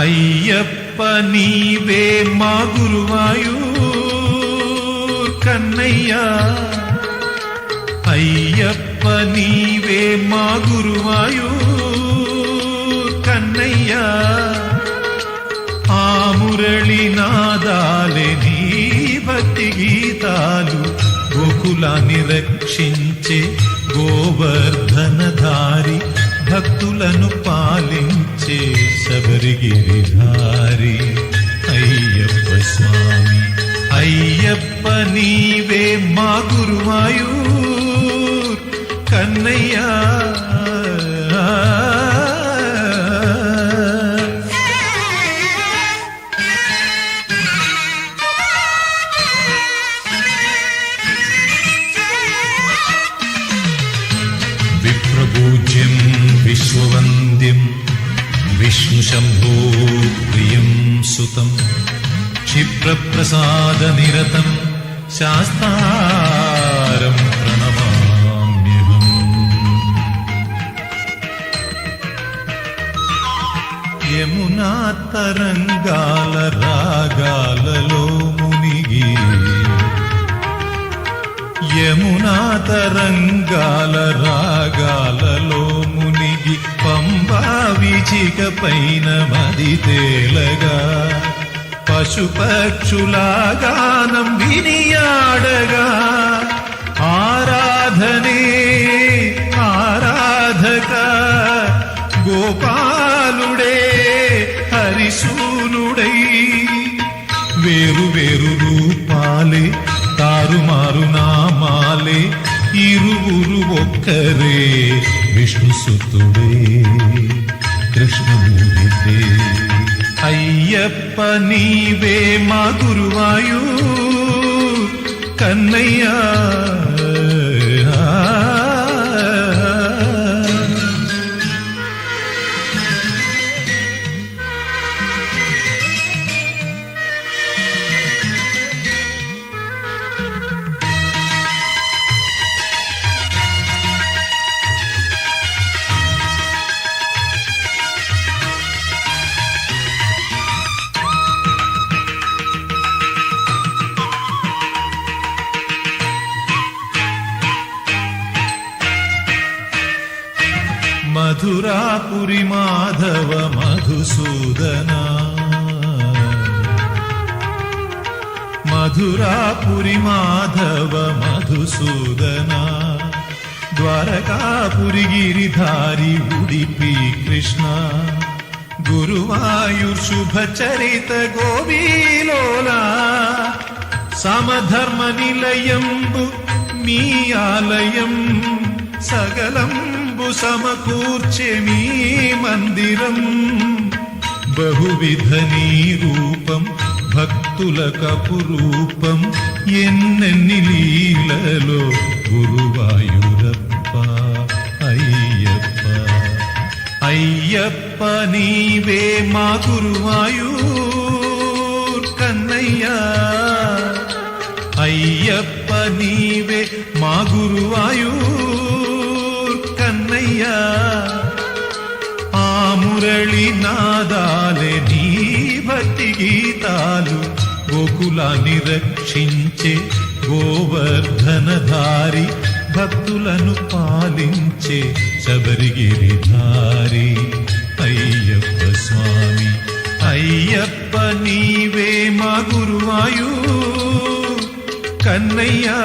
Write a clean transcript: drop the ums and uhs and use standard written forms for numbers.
అయ్యప్ప నీవే మా గురువాయూర్ కన్నయ్యా, అయ్యప్ప నీవే మా గురువాయూర్ కన్నయ్యా. ఆ మురళి నాదాలే నీ భక్తి గీతాలు, గోకులాన్ని రక్షించే గోవర్ధనధారి, భక్తులను పాలించే శబరిగిరిధారి. అయ్యప్ప స్వామి అయ్యప్ప నీవే మా గురువాయూర్ కన్నయ్యా. విప్రపూజ్యం విశ్వవంద్యం విష్ణుశంభో ప్రియం సుతం, క్షిప్రప్రసాదనిరతం శాస్తారం ప్రణమామ్యహం. యమునా తరంగాల రాగాలలో మునిగి, యమునా తరంగాల రాగాలలో మునిగి, పంబా విచిక పైన మది తేలగా, పశుపక్షులాగానం వినియాడగా, ఆరాధనే ఆరాధక గోపాలుడే హరిశూనుడై, వేరు వేరు రూపాలే తారుమారు నామాలే, ఇరువురు ఒక్కరే విష్ణుసుతుడే కృష్ణమూర్తే. అయ్యప్ప నీవే మా గురువాయూర్ కన్నయ్యా. మధురాపురి మాధవ మధుసూదనా, మధురాపురి మాధవ మధుసూదనా, ద్వారకాపురి గిరిధారి ఉడిపి కృష్ణ, గురువాయూర్ శుభచరిత గోవిలోలా, సమధర్మ నిలయంబు నీ ఆలయం, సగలం సమకూర్చె నీ మందిరం, బహువిధ నీ రూపం భక్తులకపురూపం, ఎన్నెన్ని లీలలో గురువాయూరప్ప. అయ్యప్ప అయ్యప్ప నీవే మా గురువాయూర్ కన్నయ్యా, అయ్యప్ప నీవే మా గురువాయూర్ కన్నయ్యా. ఆ మురళి నాదాలే నీ భక్తి గీతాలు, గోకులాన్ని రక్షించే గోవర్ధనధారి, భక్తులను పాలించే శబరిగిరిధారి. అయ్యప్ప స్వామి అయ్యప్ప నీవే మా గురువాయూర్ కన్నయ్యా.